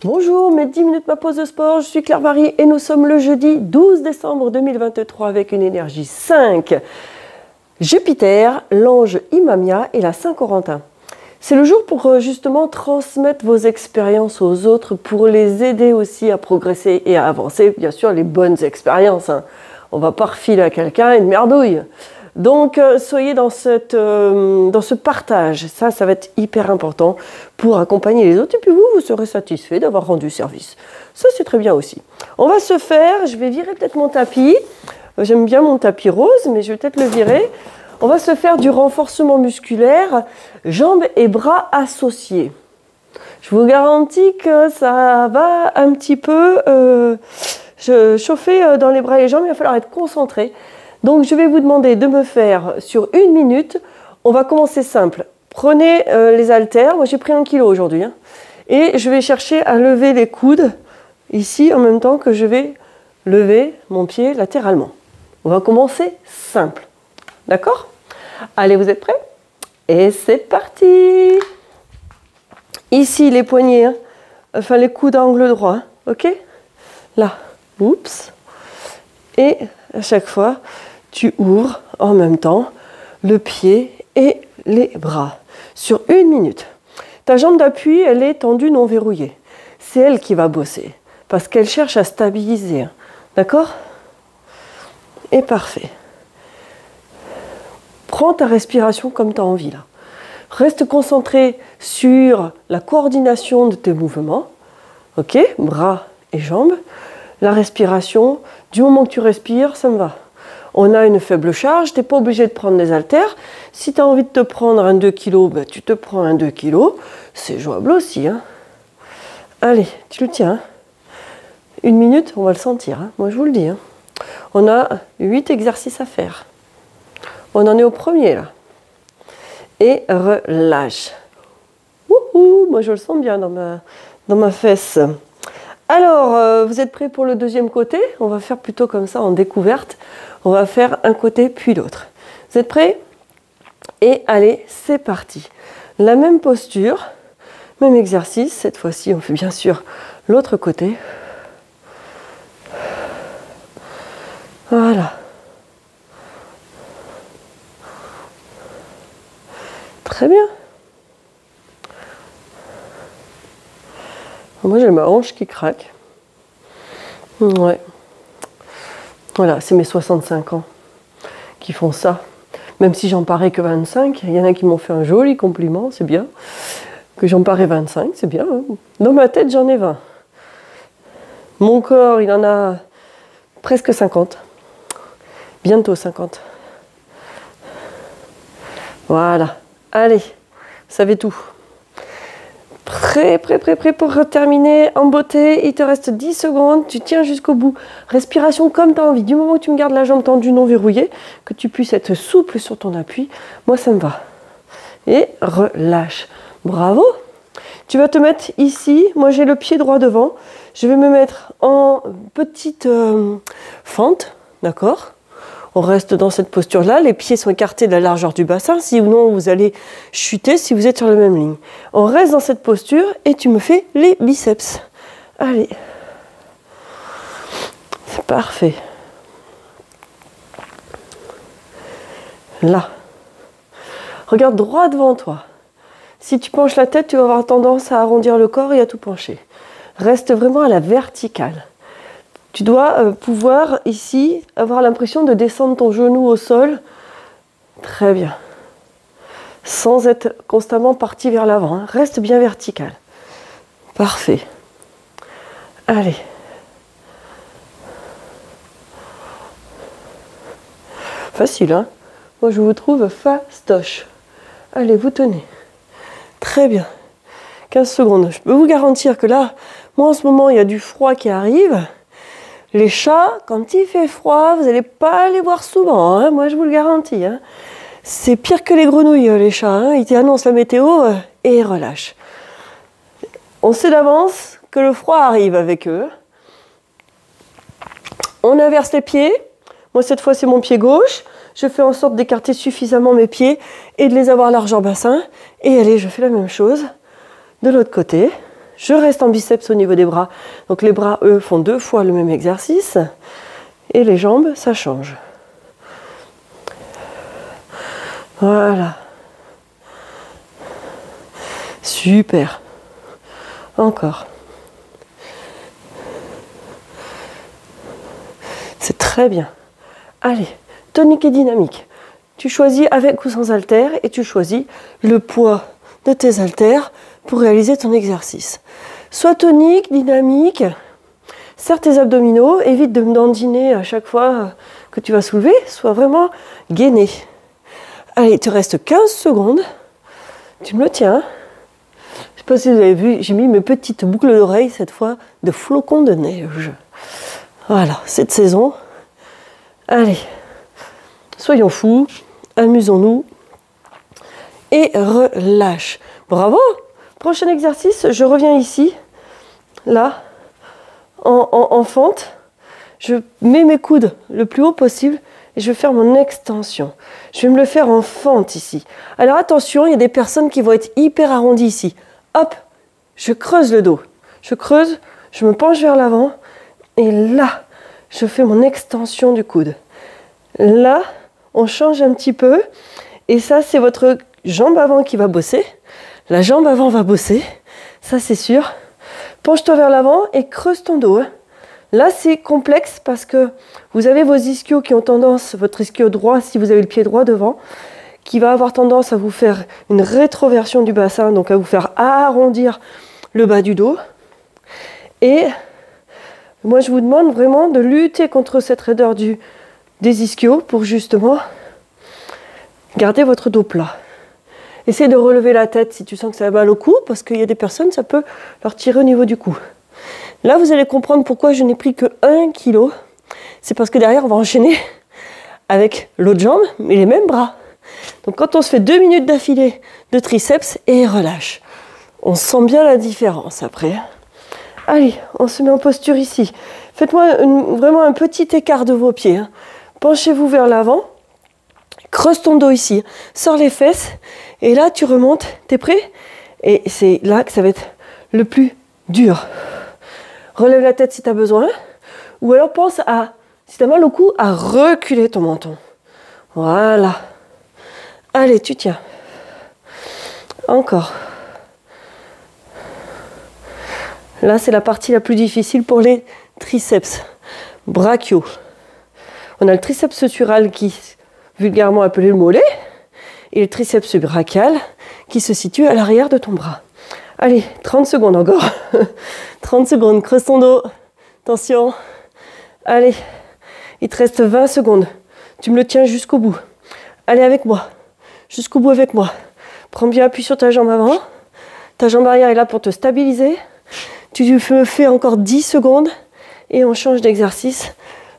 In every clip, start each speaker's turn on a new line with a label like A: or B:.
A: Bonjour, mes 10 minutes ma pause de sport, je suis Claire Marie et nous sommes le jeudi 12 décembre 2023 avec une énergie 5. Jupiter, l'ange Imamia et la Saint-Corentin. C'est le jour pour justement transmettre vos expériences aux autres, pour les aider aussi à progresser et à avancer. Bien sûr, les bonnes expériences. On ne va pas refiler à quelqu'un une merdouille. Donc, soyez dans ce partage. Ça va être hyper important pour accompagner les autres. Et puis vous serez satisfait d'avoir rendu service. Ça, c'est très bien aussi. On va se faire, je vais virer peut-être mon tapis. J'aime bien mon tapis rose, mais je vais peut-être le virer. On va se faire du renforcement musculaire, jambes et bras associés. Je vous garantis que ça va un petit peu chauffer dans les bras et les jambes. Il va falloir être concentré. Donc, je vais vous demander de me faire sur 1 minute. On va commencer simple. Prenez les haltères. Moi, j'ai pris 1 kg aujourd'hui. Et je vais chercher à lever les coudes ici en même temps que je vais lever mon pied latéralement. On va commencer simple. D'accord? Allez, vous êtes prêts? Et c'est parti! Ici, les poignets, enfin les coudes à angle droit. Ok? Là. Oups. Et à chaque fois, tu ouvres en même temps le pied et les bras sur 1 minute. Ta jambe d'appui, elle est tendue, non verrouillée. C'est elle qui va bosser parce qu'elle cherche à stabiliser. D'accord? Et parfait. Prends ta respiration comme tu as envie là. Reste concentré sur la coordination de tes mouvements. Ok? Bras et jambes. La respiration, du moment que tu respires, ça me va. On a une faible charge, tu n'es pas obligé de prendre des haltères. Si tu as envie de te prendre un 2 kg, ben, tu te prends un 2 kg. C'est jouable aussi. Allez, tu le tiens. 1 minute, on va le sentir. Moi, je vous le dis. On a 8 exercices à faire. On en est au premier, là. Et relâche. Wouhou, moi, je le sens bien dans ma fesse. Alors, vous êtes prêts pour le deuxième côté? On va faire plutôt comme ça en découverte. On va faire un côté puis l'autre. Vous êtes prêts? Et allez, c'est parti. La même posture, même exercice. Cette fois-ci, on fait bien sûr l'autre côté. Voilà. Très bien. Moi, j'ai ma hanche qui craque. Ouais. Voilà, c'est mes 65 ans qui font ça. Même si j'en parais que 25, il y en a qui m'ont fait un joli compliment, c'est bien. Que j'en parais 25, c'est bien. Dans ma tête, j'en ai 20. Mon corps, il en a presque 50. Bientôt 50. Voilà. Allez, vous savez tout. Prêt pour terminer en beauté. Il te reste 10 secondes, tu tiens jusqu'au bout. Respiration comme tu as envie. Du moment que tu me gardes la jambe tendue, non verrouillée, que tu puisses être souple sur ton appui, moi ça me va. Et relâche. Bravo. Tu vas te mettre ici. Moi j'ai le pied droit devant. Je vais me mettre en petite fente. D'accord ? On reste dans cette posture-là, les pieds sont écartés de la largeur du bassin, si ou non vous allez chuter si vous êtes sur la même ligne. On reste dans cette posture et tu me fais les biceps. Allez. C'est parfait. Là. Regarde droit devant toi. Si tu penches la tête, tu vas avoir tendance à arrondir le corps et à tout pencher. Reste vraiment à la verticale. Tu dois pouvoir ici avoir l'impression de descendre ton genou au sol. Très bien. Sans être constamment parti vers l'avant. Reste bien vertical. Parfait. Allez. Facile, hein? Moi, je vous trouve fastoche. Allez, vous tenez. Très bien. 15 secondes. Je peux vous garantir que là, moi, en ce moment, il y a du froid qui arrive. Les chats, quand il fait froid, vous n'allez pas les voir souvent, hein, moi je vous le garantis. Hein. C'est pire que les grenouilles, les chats. Hein. Ils t'annoncent la météo et ils relâchent. On sait d'avance que le froid arrive avec eux. On inverse les pieds. Moi, cette fois, c'est mon pied gauche. Je fais en sorte d'écarter suffisamment mes pieds et de les avoir large en bassin. Et allez, je fais la même chose de l'autre côté. Je reste en biceps au niveau des bras. Donc les bras, eux, font 2 fois le même exercice. Et les jambes, ça change. Voilà. Super. Encore. C'est très bien. Allez, tonique et dynamique. Tu choisis avec ou sans haltères et tu choisis le poids de tes haltères pour réaliser ton exercice. Sois tonique, dynamique. Serre tes abdominaux, évite de me dandiner à chaque fois que tu vas soulever. Sois vraiment gainé. Allez, il te reste 15 secondes. Tu me le tiens. Je ne sais pas si vous avez vu, j'ai mis mes petites boucles d'oreilles cette fois de flocons de neige. Voilà, cette saison. Allez, soyons fous, amusons-nous et relâche. Bravo! Prochain exercice, je reviens ici, là, en fente. Je mets mes coudes le plus haut possible et je vais faire mon extension. Je vais me le faire en fente ici. Alors attention, il y a des personnes qui vont être hyper arrondies ici. Hop, je creuse le dos. Je creuse, je me penche vers l'avant et là, je fais mon extension du coude. Là, on change un petit peu et ça, c'est votre jambe avant qui va bosser. La jambe avant va bosser, ça c'est sûr. Penche-toi vers l'avant et creuse ton dos. Là, c'est complexe parce que vous avez vos ischios qui ont tendance, votre ischio droit, si vous avez le pied droit devant, qui va avoir tendance à vous faire une rétroversion du bassin, donc à vous faire arrondir le bas du dos. Et moi, je vous demande vraiment de lutter contre cette raideur des ischios pour justement garder votre dos plat. Essaye de relever la tête si tu sens que ça va mal au cou, parce qu'il y a des personnes, ça peut leur tirer au niveau du cou. Là, vous allez comprendre pourquoi je n'ai pris que 1 kg. C'est parce que derrière, on va enchaîner avec l'autre jambe, mais les mêmes bras. Donc quand on se fait 2 minutes d'affilée de triceps et relâche, on sent bien la différence après. Allez, on se met en posture ici. Faites-moi vraiment un petit écart de vos pieds. Penchez-vous vers l'avant. Creuse ton dos ici. Sors les fesses. Et là, tu remontes. T'es prêt? Et c'est là que ça va être le plus dur. Relève la tête si tu as besoin. Ou alors pense à, si tu as mal au cou, à reculer ton menton. Voilà. Allez, tu tiens. Encore. Là, c'est la partie la plus difficile pour les triceps brachiaux. On a le triceps sural qui est vulgairement appelé le mollet et le triceps brachial qui se situe à l'arrière de ton bras. Allez, 30 secondes encore. 30 secondes, creuse ton dos. Attention. Allez, il te reste 20 secondes. Tu me le tiens jusqu'au bout. Allez avec moi. Jusqu'au bout avec moi. Prends bien appui sur ta jambe avant. Ta jambe arrière est là pour te stabiliser. Tu me fais encore 10 secondes et on change d'exercice.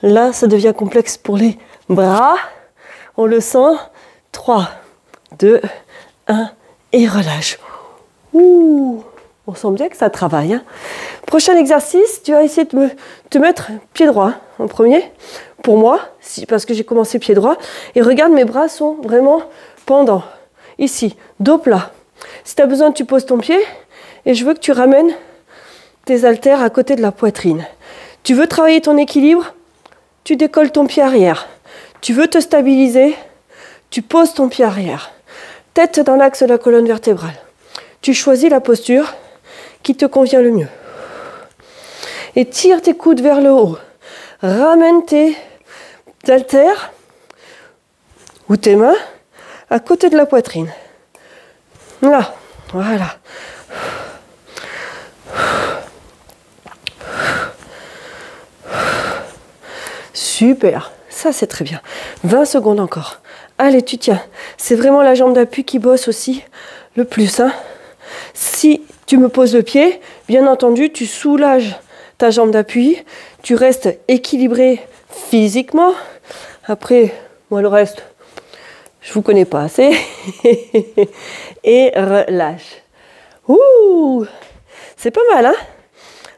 A: Là, ça devient complexe pour les bras. On le sent. 3, 2, 1 et relâche. Ouh, on sent bien que ça travaille. Prochain exercice, tu vas essayer de te mettre pied droit en premier. Pour moi, parce que j'ai commencé pied droit. Et regarde, mes bras sont vraiment pendants. Ici, dos plat. Si tu as besoin, tu poses ton pied. Et je veux que tu ramènes tes haltères à côté de la poitrine. Tu veux travailler ton équilibre, tu décolles ton pied arrière. Tu veux te stabiliser, tu poses ton pied arrière. Tête dans l'axe de la colonne vertébrale. Tu choisis la posture qui te convient le mieux. Et tire tes coudes vers le haut. Ramène tes haltères ou tes mains à côté de la poitrine. Là, voilà. Super, ça c'est très bien. 20 secondes encore. Allez, tu tiens. C'est vraiment la jambe d'appui qui bosse aussi le plus. Si tu me poses le pied, bien entendu, tu soulages ta jambe d'appui. Tu restes équilibré physiquement. Après, moi le reste, je vous connais pas assez. Et relâche. Ouh, c'est pas mal, hein?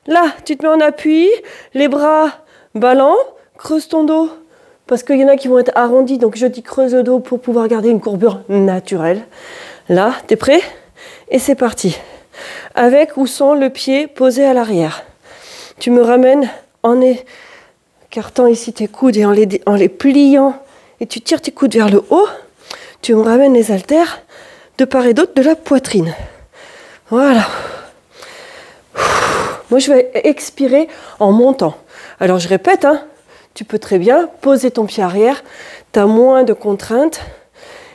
A: Là, tu te mets en appui, les bras ballants. Creuse ton dos parce qu'il y en a qui vont être arrondis, donc je dis creuse le dos pour pouvoir garder une courbure naturelle. Là, t'es prêt? Et c'est parti. Avec ou sans le pied posé à l'arrière. Tu me ramènes en écartant ici tes coudes et en les pliant, et tu tires tes coudes vers le haut. Tu me ramènes les haltères de part et d'autre de la poitrine. Voilà. Moi, je vais expirer en montant. Alors, je répète, hein, tu peux très bien poser ton pied arrière, tu as moins de contraintes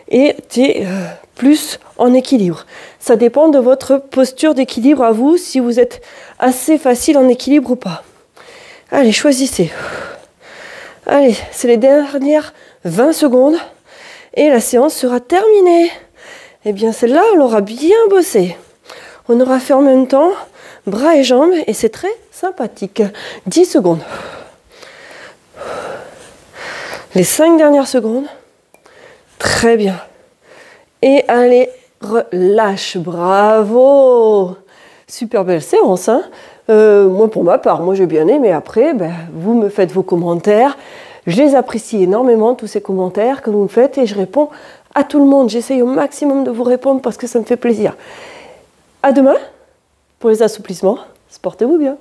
A: et tu es plus en équilibre. Ça dépend de votre posture d'équilibre à vous, si vous êtes assez facile en équilibre ou pas. Allez, choisissez. Allez, c'est les dernières 20 secondes et la séance sera terminée. Eh bien, celle-là, on l'aura bien bossé. On aura fait en même temps bras et jambes et c'est très sympathique. 10 secondes. Les 5 dernières secondes. Très bien. Et allez, relâche. Bravo. Super belle séance, hein. Moi, pour ma part, moi j'ai bien aimé. Après, vous me faites vos commentaires. Je les apprécie énormément, tous ces commentaires que vous me faites, et je réponds à tout le monde. J'essaye au maximum de vous répondre parce que ça me fait plaisir. À demain pour les assouplissements. Portez-vous bien.